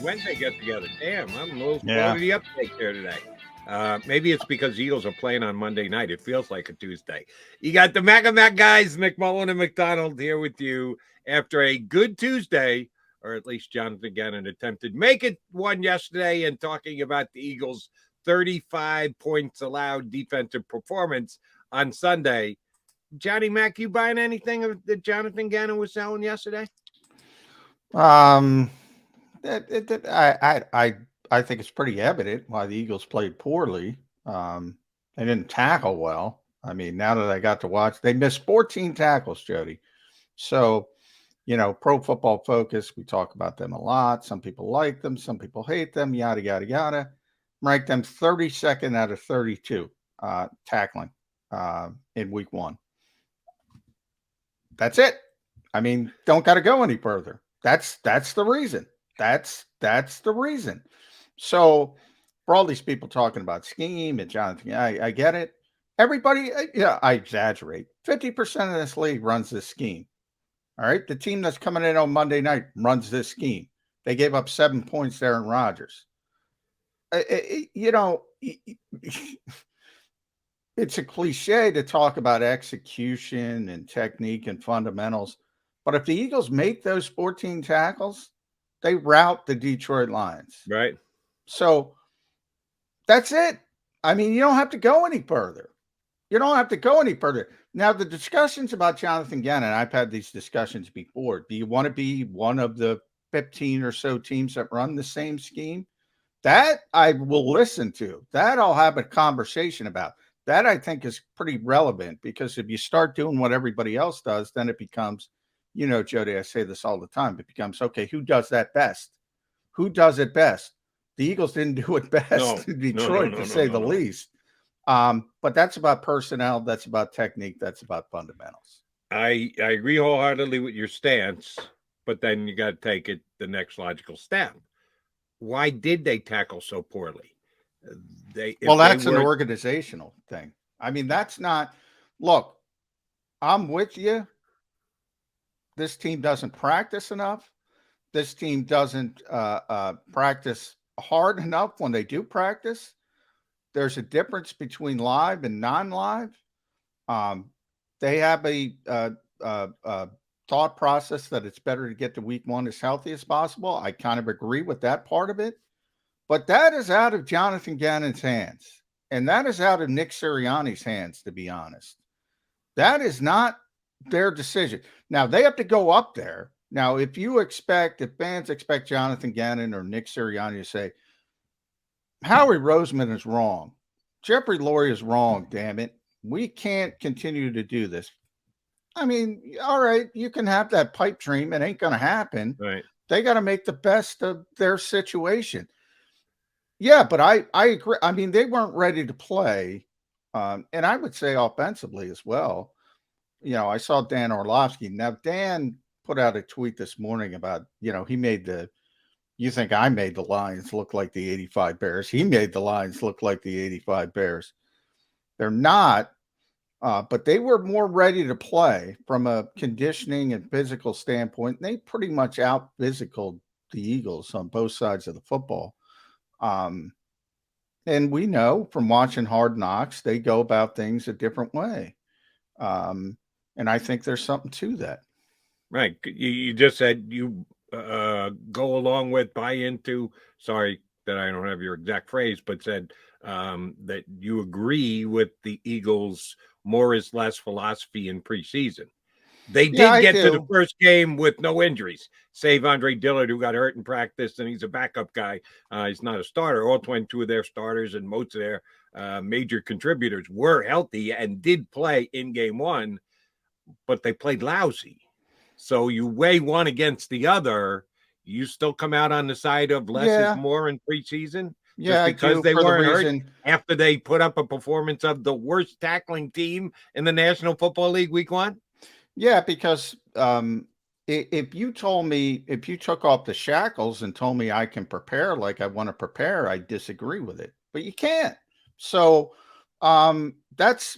Wednesday get together. Damn, I'm a little slow to the uptake there today. Maybe it's because the Eagles are playing on Monday night. It feels like a Tuesday. You got the Mac guys, McMullen and McDonald, here with you after a good Tuesday, or at least Jonathan Gannon attempted to make it one yesterday, and talking about the Eagles' 35 points allowed defensive performance on Sunday. Johnny Mac, you buying anything that Jonathan Gannon was selling yesterday? I think it's pretty evident why the Eagles played poorly. They didn't tackle well. I mean, now that I got to watch, they missed 14 tackles, Jody. So, Pro Football Focus, we talk about them a lot. Some people like them, some people hate them, yada, yada, yada. Rank them 32nd out of 32 tackling in week one. That's it. I mean, don't got to go any further. That's the reason. That's the reason. So for all these people talking about scheme and Jonathan, I get it. Everybody, I exaggerate. 50% of this league runs this scheme. All right. The team that's coming in on Monday night runs this scheme. They gave up 7 points to Aaron Rodgers. It's a cliche to talk about execution and technique and fundamentals. But if the Eagles make those 14 tackles, they rout the Detroit Lions. Right. So that's it. I mean, you don't have to go any further. Now, the discussions about Jonathan Gannon, I've had these discussions before. Do you want to be one of the 15 or so teams that run the same scheme? That I will listen to. That I'll have a conversation about. That I think is pretty relevant, because if you start doing what everybody else does, then it becomes, Jody, I say this all the time, it becomes, okay, who does that best? Who does it best? The Eagles didn't do it best in Detroit, to say the least. But that's about personnel. That's about technique. That's about fundamentals. I agree wholeheartedly with your stance, but then you got to take it the next logical step. Why did they tackle so poorly? That's an organizational thing. I mean, that's not. Look, I'm with you. This team doesn't practice enough. This team doesn't practice hard enough when they do practice. There's a difference between live and non-live. They have a thought process that it's better to get to week one as healthy as possible. I kind of agree with that part of it. But that is out of Jonathan Gannon's hands. And that is out of Nick Sirianni's hands, to be honest. That is not their decision. Now, they have to go up there. Now, if fans expect Jonathan Gannon or Nick Sirianni to say, Howie Roseman is wrong, Jeffrey Lurie is wrong, damn it, we can't continue to do this. I mean, all right, you can have that pipe dream. It ain't going to happen. Right. They got to make the best of their situation. Yeah, but I agree. I mean, they weren't ready to play. And I would say offensively as well. I saw Dan Orlovsky. Now, Dan put out a tweet this morning about, he made you think I made the Lions look like the 85 Bears. He made the Lions look like the 85 Bears. They're not, but they were more ready to play from a conditioning and physical standpoint. They pretty much out-physicaled the Eagles on both sides of the football. And we know from watching Hard Knocks, they go about things a different way. And I think there's something to that. Right. You just said you go along with, buy into, sorry that I don't have your exact phrase, but said that you agree with the Eagles' more is less philosophy in preseason. They did get to the first game with no injuries, save Andre Dillard, who got hurt in practice, and he's a backup guy. He's not a starter. All 22 of their starters and most of their major contributors were healthy and did play in game one, but they played lousy. So you weigh one against the other. You still come out on the side of less is more in preseason? Yeah, just because they weren't hurt after they put up a performance of the worst tackling team in the National Football League week one? Yeah, because if you took off the shackles and told me I can prepare like I want to prepare, I disagree with it. But you can't. So that's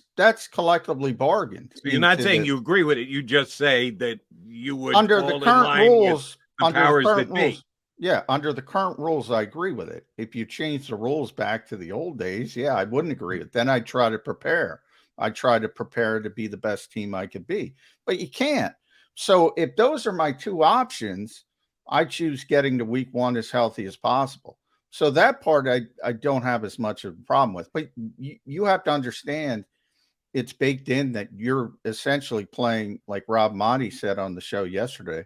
collectively bargained. So you're not saying you agree with it. You just say that you would under the current rules, the powers that be. Yeah, under the current rules, I agree with it. If you change the rules back to the old days, yeah, I wouldn't agree with it. Then I'd try to prepare. I try to prepare to be the best team I could be, but you can't. So if those are my two options, I choose getting to week one as healthy as possible. So that part I don't have as much of a problem with. But you have to understand it's baked in that you're essentially playing, like Rob Monty said on the show yesterday.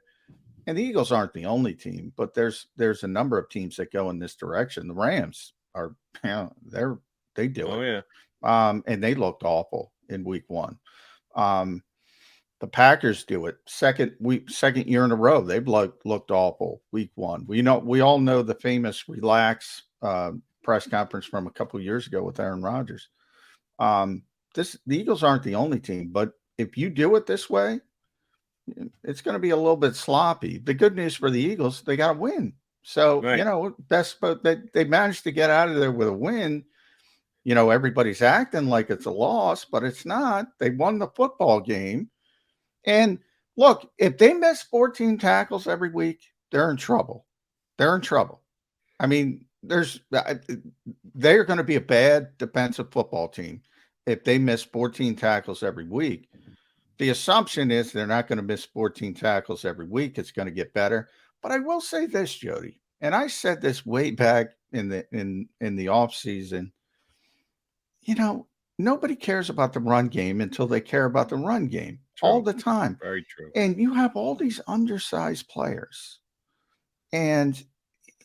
And the Eagles aren't the only team, but there's a number of teams that go in this direction. The Rams are, you know, they do Oh it. yeah. And they looked awful in week one. Um, the Packers do it second year in a row. They've looked awful week one. We all know the famous relax press conference from a couple of years ago with Aaron Rodgers. The Eagles aren't the only team, but if you do it this way, it's going to be a little bit sloppy. The good news for the Eagles, they got to win. So, Right. but they managed to get out of there with a win. Everybody's acting like it's a loss, but it's not. They won the football game. And look, if they miss 14 tackles every week, they're in trouble. They're in trouble. I mean, they're going to be a bad defensive football team if they miss 14 tackles every week. The assumption is they're not going to miss 14 tackles every week. It's going to get better. But I will say this, Jody, and I said this way back in the off season. Nobody cares about the run game until they care about the run game. True. All the time. Very true. And you have all these undersized players. And,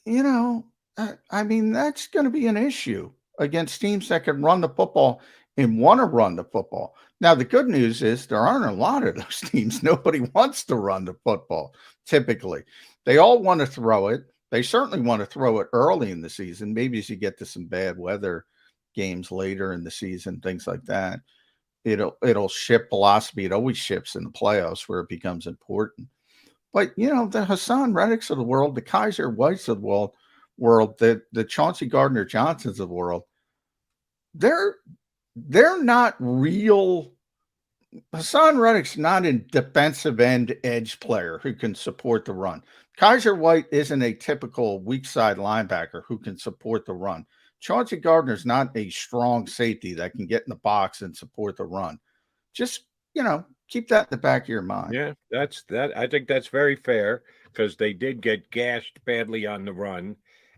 I mean, that's going to be an issue against teams that can run the football and want to run the football. Now, the good news is there aren't a lot of those teams. Nobody wants to run the football, typically. They all want to throw it. They certainly want to throw it early in the season, maybe as you get to some bad weather games later in the season, things like that. It'll shift velocity. It always shifts in the playoffs where it becomes important. But, the Hassan Reddicks of the world, the Kaiser Whites of the world, the Chauncey Gardner-Johnsons of the world, they're not real. Hassan Reddick's not a defensive end edge player who can support the run. Kaiser White isn't a typical weak side linebacker who can support the run. Chauncey Gardner's not a strong safety that can get in the box and support the run. Just, keep that in the back of your mind. Yeah, that's that. I think that's very fair because they did get gashed badly on the run.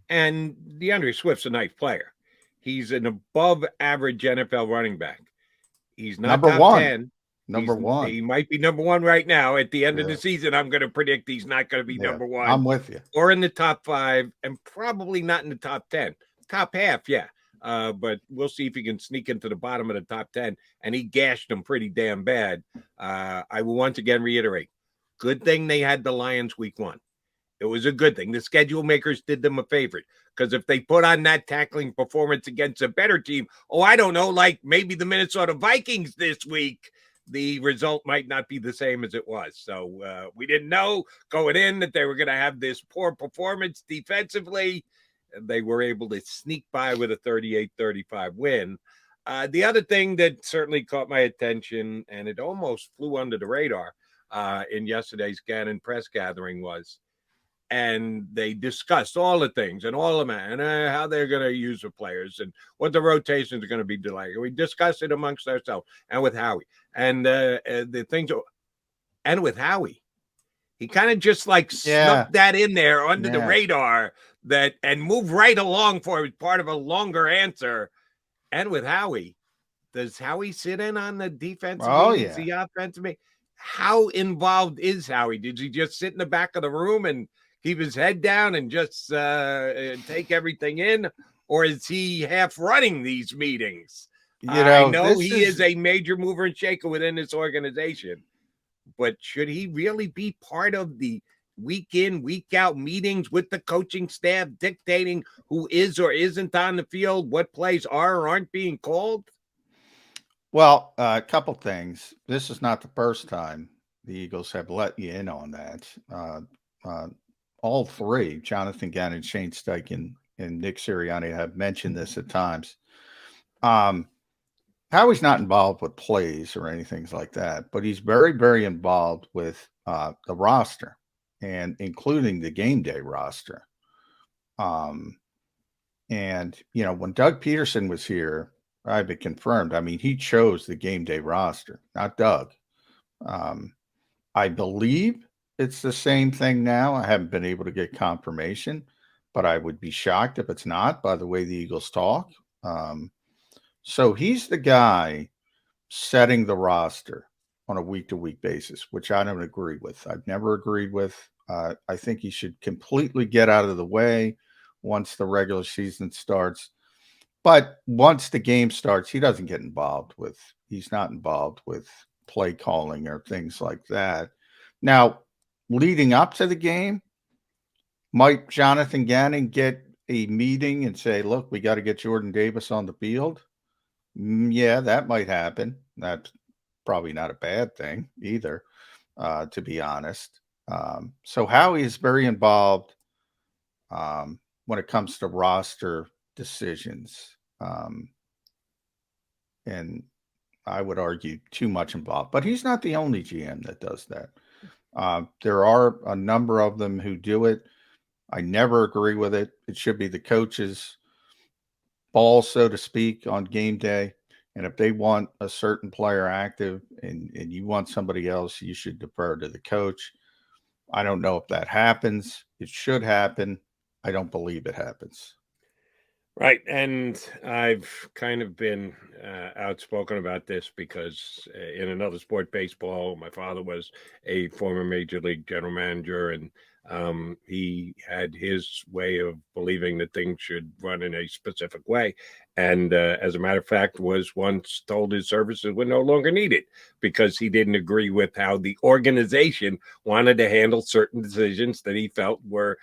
And DeAndre Swift's a nice player. He's an above average NFL running back. He's not number top one. 10. Number one. He might be number one right now. At the end of the season, I'm going to predict he's not going to be number one. I'm with you. Or in the top 5, and probably not in the top 10. Top half, yeah. But we'll see if he can sneak into the bottom of the top 10. And he gashed them pretty damn bad. I will once again reiterate, good thing they had the Lions week 1. It was a good thing. The schedule makers did them a favor, because if they put on that tackling performance against a better team, I don't know, like maybe the Minnesota Vikings this week, the result might not be the same as it was. So we didn't know going in that they were going to have this poor performance defensively. They were able to sneak by with a 38-35 win. The other thing that certainly caught my attention, and it almost flew under the radar in yesterday's Gannon press gathering, was, and they discussed all the things and all of them, and how they're going to use the players and what the rotations are going to be like. We discussed it amongst ourselves and with Howie, and the things. And with Howie, he kind of just like snuck that in there under the radar and moved right along for part of a longer answer. And with Howie, does Howie sit in on the defensive meetings, the offensive meetings? How involved is Howie? Did he just sit in the back of the room and keep his head down and just take everything in? Or is he half running these meetings? I know he is a major mover and shaker within this organization, but should he really be part of the week in, week out meetings with the coaching staff dictating who is or isn't on the field, what plays are or aren't being called? Well, a couple things. This is not the first time the Eagles have let you in on that. All three, Jonathan Gannon, Shane Steichen, and Nick Sirianni, have mentioned this at times. Howie's not involved with plays or anything like that, but he's very, very involved with the roster, and including the game day roster. And, when Doug Peterson was here, I've been confirmed. I mean, he chose the game day roster, not Doug. I believe it's the same thing now. I haven't been able to get confirmation, but I would be shocked if it's not by the way the Eagles talk. So he's the guy setting the roster on a week-to-week basis, which I don't agree with. I've never agreed with. I think he should completely get out of the way once the regular season starts. But once the game starts, he doesn't get involved with. He's not involved with play calling or things like that. Now, leading up to the game, might Jonathan Gannon get a meeting and say, "Look, we got to get Jordan Davis on the field"? Yeah, that might happen. That's probably not a bad thing either, to be honest. So Howie is very involved when it comes to roster decisions. And I would argue too much involved. But he's not the only GM that does that. There are a number of them who do it. I never agree with it. It should be the coaches' ball, so to speak, on game day. And if they want a certain player active and you want somebody else, you should defer to the coach. I don't know if that happens. It should happen. I don't believe it happens. Right. And I've kind of been outspoken about this because in another sport, baseball, my father was a former major league general manager, and he had his way of believing that things should run in a specific way. And as a matter of fact, was once told his services were no longer needed because he didn't agree with how the organization wanted to handle certain decisions that he felt were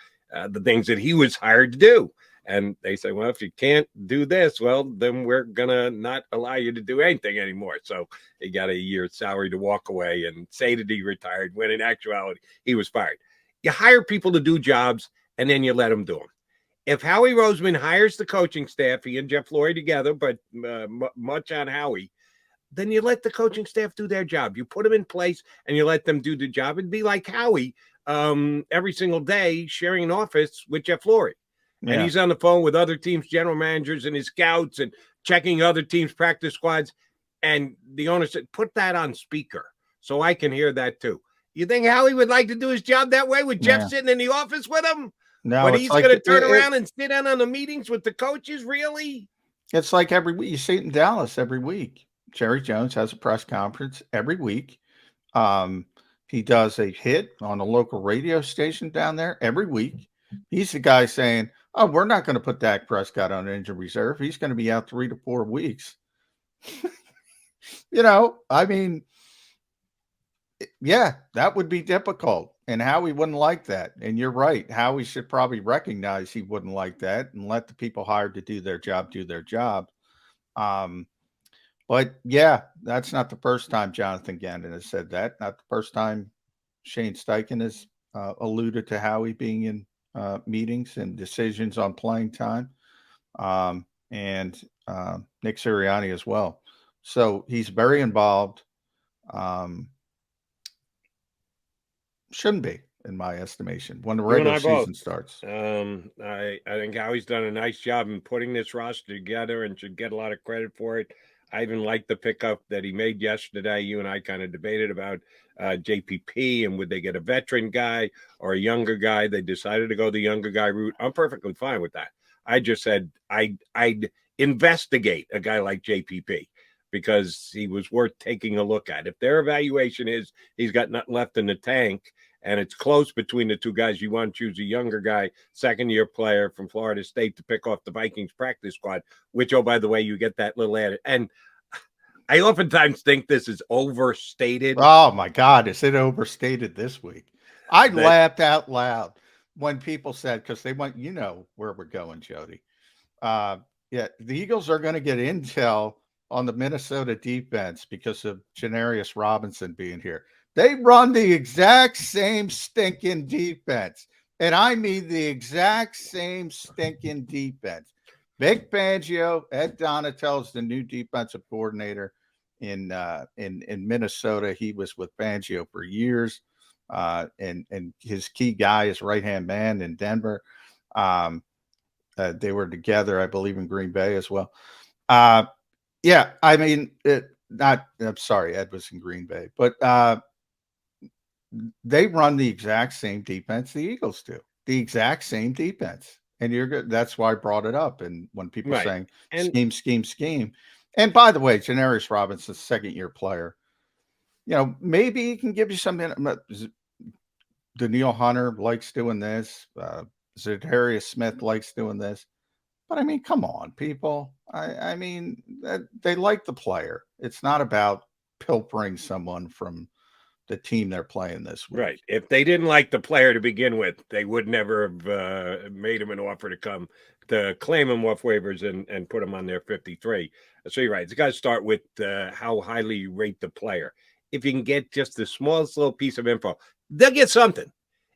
the things that he was hired to do. And they say, well, if you can't do this, well, then we're going to not allow you to do anything anymore. So he got a year's salary to walk away and say that he retired, when in actuality, he was fired. You hire people to do jobs, and then you let them do them. If Howie Roseman hires the coaching staff, he and Jeff Flory together, but much on Howie, then you let the coaching staff do their job. You put them in place, and you let them do the job. It'd be like Howie every single day sharing an office with Jeff Flory. And he's on the phone with other teams' general managers and his scouts and checking other teams' practice squads. And the owner said, put that on speaker so I can hear that too. You think Howie would like to do his job that way with Jeff sitting in the office with him? No, but he's like, going to turn around and sit in on the meetings with the coaches, really? It's like every week. You see it in Dallas every week. Jerry Jones has a press conference every week. He does a hit on a local radio station down there every week. He's the guy saying, "Oh, we're not going to put Dak Prescott on injured reserve. He's going to be out 3 to 4 weeks." I mean, yeah, that would be difficult. And Howie wouldn't like that. And you're right. Howie should probably recognize he wouldn't like that and let the people hired to do their job. But yeah, that's not the first time Jonathan Gannon has said that. Not the first time Shane Steichen has alluded to Howie being in meetings and decisions on playing time, and Nick Sirianni as well. So he's very involved. Shouldn't be, in my estimation, when the regular season starts. I think Howie's done a nice job in putting this roster together and should get a lot of credit for it. I even like the pickup that he made yesterday. You and I kind of debated about JPP and would they get a veteran guy or a younger guy. They decided to go the younger guy route. I'm perfectly fine with that. I just said I'd investigate a guy like JPP because he was worth taking a look at. If their evaluation is he's got nothing left in the tank and it's close between the two guys, you want to choose a younger guy, second-year player from Florida State to pick off the Vikings practice squad, which, oh, by the way, you get that little added. And I oftentimes think this is overstated. Oh, my God. Is it overstated this week? I laughed out loud when people said, because they went, where we're going, Jody. Yeah, the Eagles are going to get intel on the Minnesota defense because of Janarius Robinson being here. They run the exact same stinking defense. And I mean the exact same stinking defense. Vic Fangio, Ed Donatello's the new defensive coordinator in Minnesota. He was with Fangio for years. And his key guy is right-hand man in Denver. They were together, I believe, in Green Bay as well. Yeah, I mean, I'm sorry, Ed was in Green Bay, but they run the exact same defense the Eagles do, the exact same defense. And you're good. That's why I brought it up. And when people saying scheme. And by the way, Janarius Robinson's second-year player. Maybe he can give you something. Daniil Hunter likes doing this. Zadarius Smith likes doing this. But I mean, come on, people. I mean, they like the player. It's not about pilfering someone from the team they're playing this week. Right. If they didn't like the player to begin with, they would never have made him an offer to come to claim him off waivers and put him on their 53. So you're right. It's got to start with how highly you rate the player. If you can get just the smallest little piece of info, they'll get something.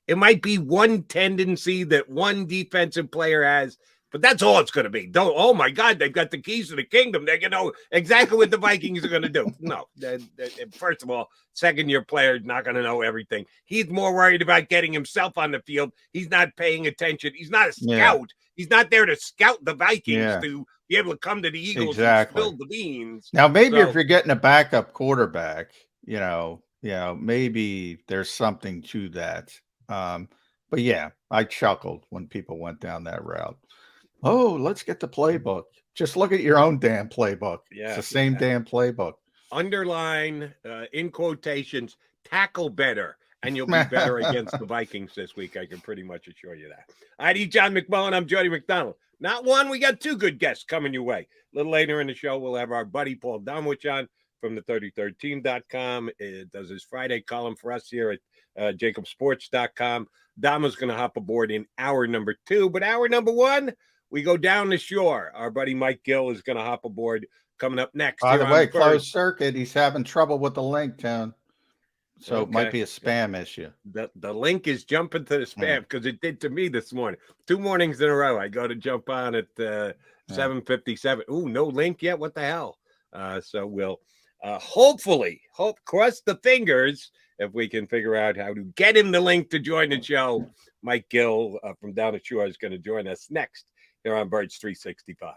It might be one tendency that one defensive player has, but that's all it's going to be. Oh my God, they've got the keys to the kingdom. They're going to know exactly what the Vikings are going to do. No, first of all, second-year player is not going to know everything. He's more worried about getting himself on the field. He's not paying attention. He's not a scout. Yeah. He's not there to scout the Vikings to be able to come to the Eagles and spill the beans. Now, maybe if you're getting a backup quarterback, maybe there's something to that. But yeah, I chuckled when people went down that route. Oh, let's get the playbook. Just look at your own damn playbook. Yeah, it's the same damn playbook. Underline, in quotations, tackle better, and you'll be better against the Vikings this week. I can pretty much assure you that. I'm John McMullen. I'm Jody McDonald. Not one, we got two good guests coming your way. A little later in the show, we'll have our buddy Paul Domwich on from the 33rd-team.com. It does his Friday column for us here at JAKIBSports.com. Dom is going to hop aboard in hour number 2, but hour number 1, we go down the shore. Our buddy Mike Gill is going to hop aboard coming up next. By the way, closed circuit. He's having trouble with the link, Tone. So it might be a spam issue. The link is jumping to the spam because it did to me this morning. 2 mornings in a row. I go to jump on at 7:57. Ooh, no link yet. What the hell? So we'll hopefully cross the fingers if we can figure out how to get him the link to join the show. Mike Gill from down the shore is going to join us next here on Birds 365.